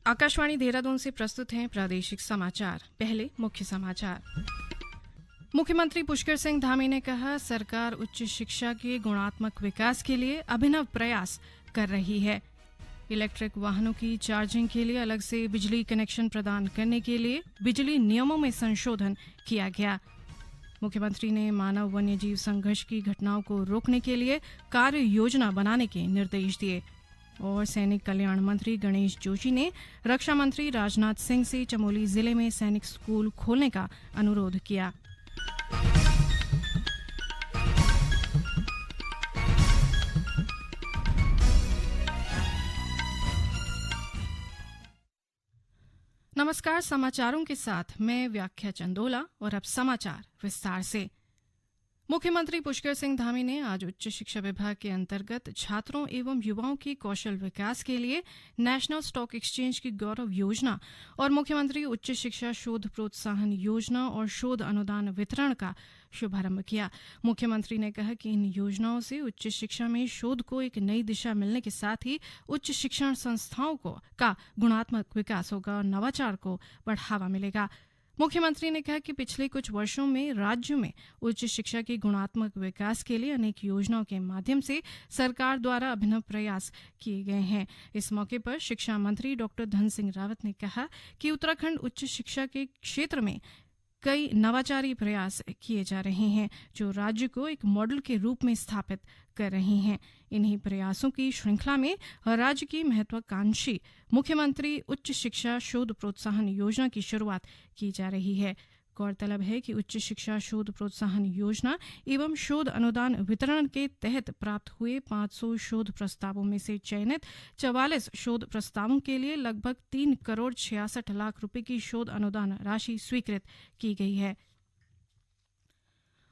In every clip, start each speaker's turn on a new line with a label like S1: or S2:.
S1: आकाशवाणी देहरादून से प्रस्तुत हैं प्रादेशिक समाचार। पहले मुख्य समाचार। मुख्यमंत्री पुष्कर सिंह धामी ने कहा, सरकार उच्च शिक्षा के गुणात्मक विकास के लिए अभिनव प्रयास कर रही है। इलेक्ट्रिक वाहनों की चार्जिंग के लिए अलग से बिजली कनेक्शन प्रदान करने के लिए बिजली नियमों में संशोधन किया गया। मुख्यमंत्री ने मानव वन्यजीव संघर्ष की घटनाओं को रोकने के लिए कार्य योजना बनाने के निर्देश दिए। और सैनिक कल्याण मंत्री गणेश जोशी ने रक्षा मंत्री राजनाथ सिंह से चमोली जिले में सैनिक स्कूल खोलने का अनुरोध किया। नमस्कार, समाचारों के साथ मैं व्याख्या चंदोला। और अब समाचार विस्तार से। मुख्यमंत्री पुष्कर सिंह धामी ने आज उच्च शिक्षा विभाग के अंतर्गत छात्रों एवं युवाओं के कौशल विकास के लिए नेशनल स्टॉक एक्सचेंज की गौरव योजना और मुख्यमंत्री उच्च शिक्षा शोध प्रोत्साहन योजना और शोध अनुदान वितरण का शुभारंभ किया। मुख्यमंत्री ने कहा कि इन योजनाओं से उच्च शिक्षा में शोध को एक नई दिशा मिलने के साथ ही उच्च शिक्षण संस्थाओं का गुणात्मक विकास होगा और नवाचार को बढ़ावा मिलेगा। मुख्यमंत्री ने कहा कि पिछले कुछ वर्षों में राज्य में उच्च शिक्षा के गुणात्मक विकास के लिए अनेक योजनाओं के माध्यम से सरकार द्वारा अभिनव प्रयास किए गए हैं। इस मौके पर शिक्षा मंत्री डॉक्टर धन सिंह रावत ने कहा कि उत्तराखंड उच्च शिक्षा के क्षेत्र में कई नवाचारी प्रयास किए जा रहे हैं जो राज्य को एक मॉडल के रूप में स्थापित कर रहे हैं। इन्हीं प्रयासों की श्रृंखला में राज्य की महत्वाकांक्षी मुख्यमंत्री उच्च शिक्षा शोध प्रोत्साहन योजना की शुरुआत की जा रही है। गौरतलब है कि उच्च शिक्षा शोध प्रोत्साहन योजना एवं शोध अनुदान वितरण के तहत प्राप्त हुए 500 शोध प्रस्तावों में से चयनित 44 शोध प्रस्तावों के लिए लगभग 3 करोड़ 66 लाख रुपए की शोध अनुदान राशि स्वीकृत की गई है।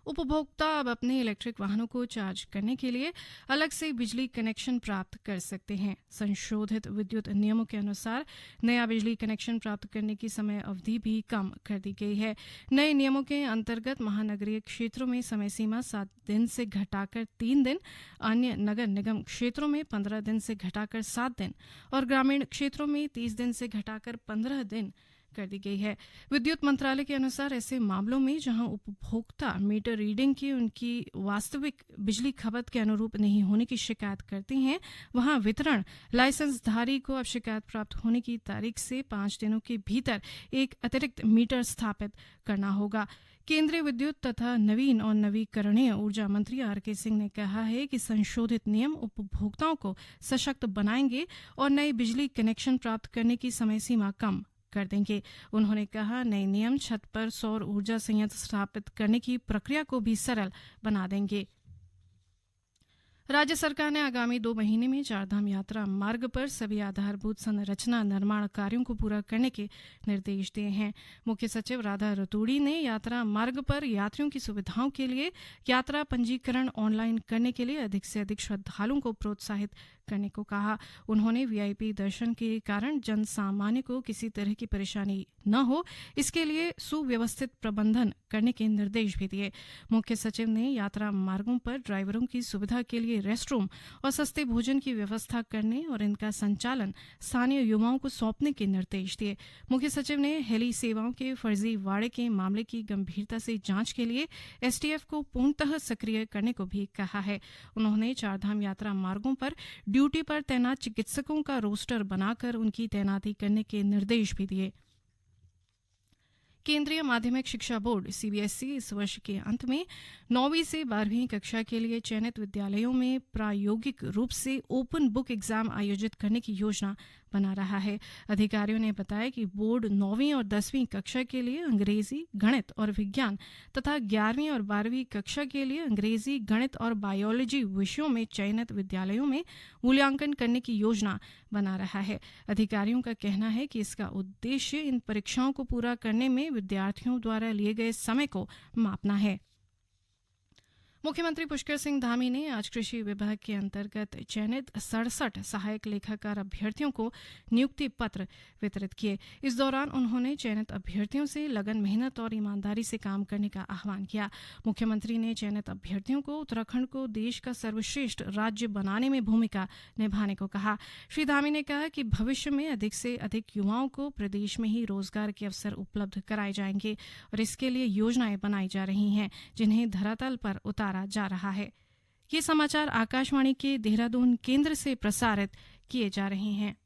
S1: उपभोक्ता अब अपने इलेक्ट्रिक वाहनों को चार्ज करने के लिए अलग से बिजली कनेक्शन प्राप्त कर सकते हैं। संशोधित विद्युत नियमों के अनुसार नया बिजली कनेक्शन प्राप्त करने की समय अवधि भी कम कर दी गई है। नए नियमों के अंतर्गत महानगरीय क्षेत्रों में समय सीमा 7 दिन से घटाकर 3 दिन, अन्य नगर निगम क्षेत्रों में 15 दिन से घटाकर 7 दिन और ग्रामीण क्षेत्रों में 30 दिन से घटाकर 15 दिन कर दी गई है। विद्युत मंत्रालय के अनुसार ऐसे मामलों में जहां उपभोक्ता मीटर रीडिंग की उनकी वास्तविक बिजली खपत के अनुरूप नहीं होने की शिकायत करते हैं, वहां वितरण लाइसेंसधारी को अब शिकायत प्राप्त होने की तारीख से 5 दिनों के भीतर एक अतिरिक्त मीटर स्थापित करना होगा। केंद्रीय विद्युत तथा नवीन और नवीकरणीय ऊर्जा मंत्री आर.के. सिंह ने कहा है कि संशोधित नियम उपभोक्ताओं को सशक्त बनाएंगे और नए बिजली कनेक्शन प्राप्त करने की समय सीमा कम कर देंगे। उन्होंने कहा, नए नियम छत पर सौर ऊर्जा संयंत्र स्थापित करने की प्रक्रिया को भी सरल बना देंगे। राज्य सरकार ने आगामी 2 महीने में चारधाम यात्रा मार्ग पर सभी आधारभूत संरचना निर्माण कार्यों को पूरा करने के निर्देश दिए हैं। मुख्य सचिव राधा रतूड़ी ने यात्रा मार्ग पर यात्रियों की सुविधाओं के लिए यात्रा पंजीकरण ऑनलाइन करने के लिए अधिक से अधिक श्रद्धालुओं को प्रोत्साहित करने को कहा। उन्होंने वीआईपी दर्शन के कारण जन सामान्य को किसी तरह की परेशानी न हो, इसके लिए सुव्यवस्थित प्रबंधन करने के निर्देश भी दिए। मुख्य सचिव ने यात्रा मार्गों पर ड्राइवरों की सुविधा के लिए रेस्टरूम और सस्ते भोजन की व्यवस्था करने और इनका संचालन स्थानीय युवाओं को सौंपने के निर्देश दिए। मुख्य सचिव ने हेली सेवाओं के फर्जीवाड़े के मामले की गंभीरता से जांच के लिए एसटीएफ को पूर्णतः सक्रिय करने को भी कहा है। उन्होंने चारधाम यात्रा मार्गों पर ड्यूटी पर तैनात चिकित्सकों का रोस्टर बनाकर उनकी तैनाती करने के निर्देश भी दिए। केंद्रीय माध्यमिक शिक्षा बोर्ड सीबीएसई इस वर्ष के अंत में 9वीं से 12वीं कक्षा के लिए चयनित विद्यालयों में प्रायोगिक रूप से ओपन बुक एग्जाम आयोजित करने की योजना बना रहा है। अधिकारियों ने बताया कि बोर्ड 9वीं और 10वीं कक्षा के लिए अंग्रेजी, गणित और विज्ञान तथा 11वीं और 12वीं कक्षा के लिए अंग्रेजी, गणित और बायोलॉजी विषयों में चयनित विद्यालयों में मूल्यांकन करने की योजना बना रहा है। अधिकारियों का कहना है कि इसका उद्देश्य इन परीक्षाओं को पूरा करने में विद्यार्थियों द्वारा लिए गए समय को मापना है। मुख्यमंत्री पुष्कर सिंह धामी ने आज कृषि विभाग के अंतर्गत चयनित 67 सहायक लेखाकार अभ्यर्थियों को नियुक्ति पत्र वितरित किए। इस दौरान उन्होंने चयनित अभ्यर्थियों से लगन, मेहनत और ईमानदारी से काम करने का आह्वान किया। मुख्यमंत्री ने चयनित अभ्यर्थियों को उत्तराखंड को देश का सर्वश्रेष्ठ राज्य बनाने में भूमिका निभाने को कहा। श्री धामी ने कहा कि भविष्य में अधिक से अधिक युवाओं को प्रदेश में ही रोजगार के अवसर उपलब्ध कराए जाएंगे और इसके लिए योजनाएं बनाई जा रही हैं, जिन्हें धरातल पर उतारा जा रहा है। ये समाचार आकाशवाणी के देहरादून केंद्र से प्रसारित किए जा रहे हैं।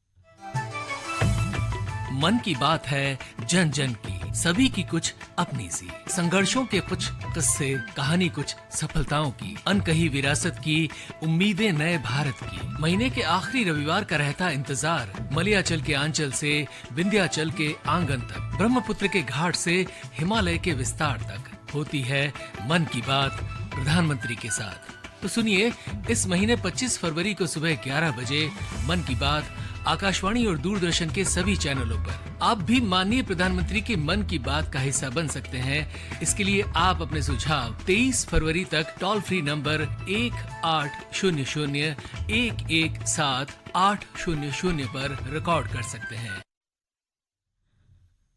S2: मन की बात है जन जन की, सभी की कुछ अपनी सी, संघर्षों के कुछ किस्से, कहानी कुछ सफलताओं की, अनकही विरासत की, उम्मीदें नए भारत की। महीने के आखिरी रविवार का रहता इंतजार, मलयाचल के आंचल से विंध्याचल के आंगन तक, ब्रह्मपुत्र के घाट से हिमालय के विस्तार तक होती है मन की बात प्रधानमंत्री के साथ। तो सुनिए, इस महीने 25 फरवरी को सुबह 11 बजे मन की बात आकाशवाणी और दूरदर्शन के सभी चैनलों पर। आप भी माननीय प्रधानमंत्री के मन की बात का हिस्सा बन सकते हैं। इसके लिए आप अपने सुझाव 23 फरवरी तक टोल फ्री नंबर 1800-117-800 पर रिकॉर्ड कर सकते हैं।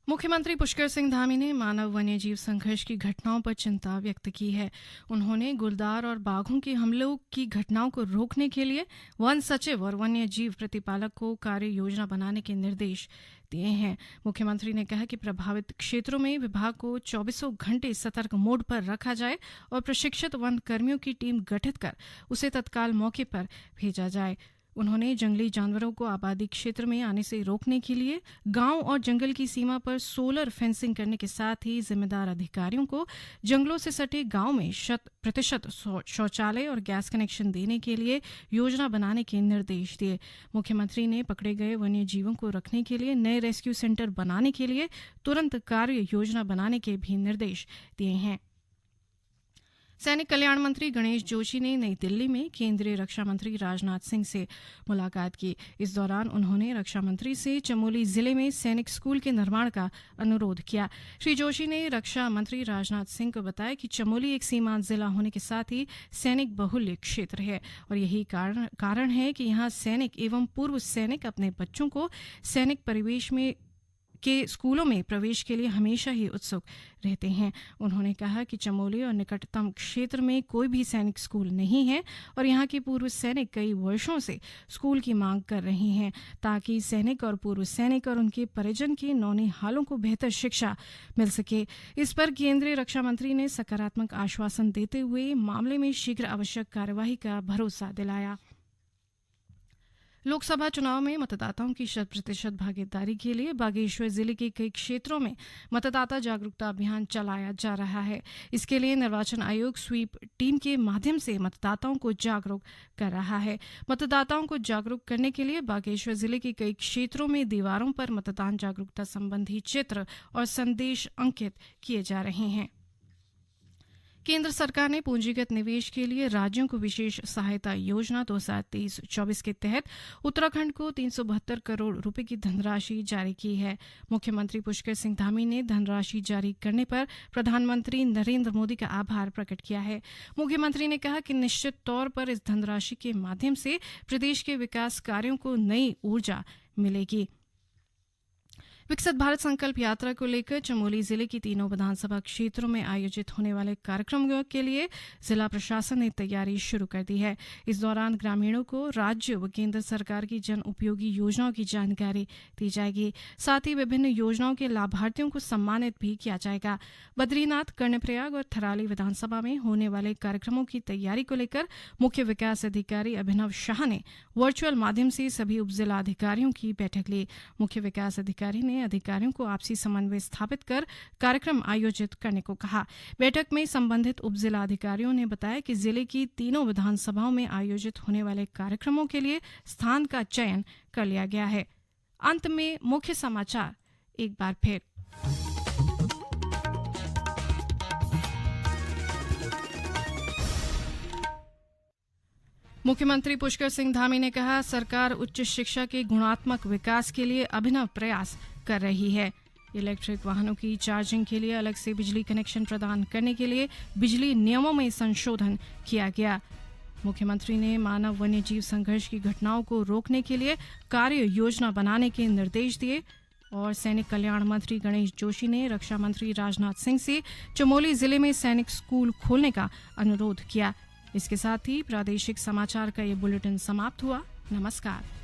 S1: मुख्यमंत्री पुष्कर सिंह धामी ने मानव वन्यजीव संघर्ष की घटनाओं पर चिंता व्यक्त की है। उन्होंने गुलदार और बाघों के हमलों की घटनाओं को रोकने के लिए वन सचिव और वन्यजीव प्रतिपालक को कार्य योजना बनाने के निर्देश दिए हैं। मुख्यमंत्री ने कहा कि प्रभावित क्षेत्रों में विभाग को 24 घंटे सतर्क मोड पर रखा जाए और प्रशिक्षित वन कर्मियों की टीम गठित कर उसे तत्काल मौके पर भेजा जाए। उन्होंने जंगली जानवरों को आबादी क्षेत्र में आने से रोकने के लिए गांव और जंगल की सीमा पर सोलर फेंसिंग करने के साथ ही जिम्मेदार अधिकारियों को जंगलों से सटे गांव में 100% शौचालय और गैस कनेक्शन देने के लिए योजना बनाने के निर्देश दिए। मुख्यमंत्री ने पकड़े गए वन्य जीवों को रखने के लिए नए रेस्क्यू सेंटर बनाने के लिए तुरंत कार्य योजना बनाने के भी निर्देश दिए हैं। सैनिक कल्याण मंत्री गणेश जोशी ने नई दिल्ली में केंद्रीय रक्षा मंत्री राजनाथ सिंह से मुलाकात की। इस दौरान उन्होंने रक्षा मंत्री से चमोली जिले में सैनिक स्कूल के निर्माण का अनुरोध किया। श्री जोशी ने रक्षा मंत्री राजनाथ सिंह को बताया कि चमोली एक सीमांत जिला होने के साथ ही सैनिक बहुल्य क्षेत्र है और यही कारण है कि यहाँ सैनिक एवं पूर्व सैनिक अपने बच्चों को सैनिक परिवेश में के स्कूलों में प्रवेश के लिए हमेशा ही उत्सुक रहते हैं। उन्होंने कहा कि चमोली और निकटतम क्षेत्र में कोई भी सैनिक स्कूल नहीं है और यहाँ के पूर्व सैनिक कई वर्षों से स्कूल की मांग कर रहे हैं ताकि सैनिक और पूर्व सैनिक और उनके परिजन के नौनिहालों को बेहतर शिक्षा मिल सके। इस पर केंद्रीय रक्षा मंत्री ने सकारात्मक आश्वासन देते हुए मामले में शीघ्र आवश्यक कार्यवाही का भरोसा दिलाया। लोकसभा चुनाव में मतदाताओं की 100% भागीदारी के लिए बागेश्वर जिले के कई क्षेत्रों में मतदाता जागरूकता अभियान चलाया जा रहा है। इसके लिए निर्वाचन आयोग स्वीप टीम के माध्यम से मतदाताओं को जागरूक कर रहा है। मतदाताओं को जागरूक करने के लिए बागेश्वर जिले के कई क्षेत्रों में दीवारों पर मतदान जागरूकता संबंधी चित्र और संदेश अंकित किए जा रहे हैं। केंद्र सरकार ने पूंजीगत निवेश के लिए राज्यों को विशेष सहायता योजना 2023-24 के तहत उत्तराखंड को 372 करोड़ रुपए की धनराशि जारी की है। मुख्यमंत्री पुष्कर सिंह धामी ने धनराशि जारी करने पर प्रधानमंत्री नरेंद्र मोदी का आभार प्रकट किया है। मुख्यमंत्री ने कहा कि निश्चित तौर पर इस धनराशि के माध्यम से प्रदेश के विकास कार्यों को नई ऊर्जा मिलेगी। विकसित भारत संकल्प यात्रा को लेकर चमोली जिले की तीनों विधानसभा क्षेत्रों में आयोजित होने वाले कार्यक्रमों के लिए जिला प्रशासन ने तैयारी शुरू कर दी है। इस दौरान ग्रामीणों को राज्य व केंद्र सरकार की जन उपयोगी योजनाओं की जानकारी दी जाएगी। साथ ही विभिन्न योजनाओं के लाभार्थियों को सम्मानित भी किया जाएगा। बद्रीनाथ, कर्णप्रयाग और थराली विधानसभा में होने वाले कार्यक्रमों की तैयारी को लेकर मुख्य विकास अधिकारी अभिनव शाह ने वर्चुअल माध्यम से सभी उपजिला अधिकारियों की बैठक ली। मुख्य विकास अधिकारी ने अधिकारियों को आपसी समन्वय स्थापित कर कार्यक्रम आयोजित करने को कहा। बैठक में संबंधित उपजिला अधिकारियों ने बताया कि जिले की तीनों विधानसभाओं में आयोजित होने वाले कार्यक्रमों के लिए स्थान का चयन कर लिया गया है। अंत में मुख्य समाचार एक बार फिर। मुख्यमंत्री पुष्कर सिंह धामी ने कहा, सरकार उच्च शिक्षा के गुणात्मक विकास के लिए अभिनव प्रयास कर रही है। इलेक्ट्रिक वाहनों की चार्जिंग के लिए अलग से बिजली कनेक्शन प्रदान करने के लिए बिजली नियमों में संशोधन किया गया। मुख्यमंत्री ने मानव वन्य जीव संघर्ष की घटनाओं को रोकने के लिए कार्य योजना बनाने के निर्देश दिए। और सैनिक कल्याण मंत्री गणेश जोशी ने रक्षा मंत्री राजनाथ सिंह से चमोली जिले में सैनिक स्कूल खोलने का अनुरोध किया। इसके साथ ही प्रादेशिक समाचार का ये बुलेटिन समाप्त हुआ। नमस्कार।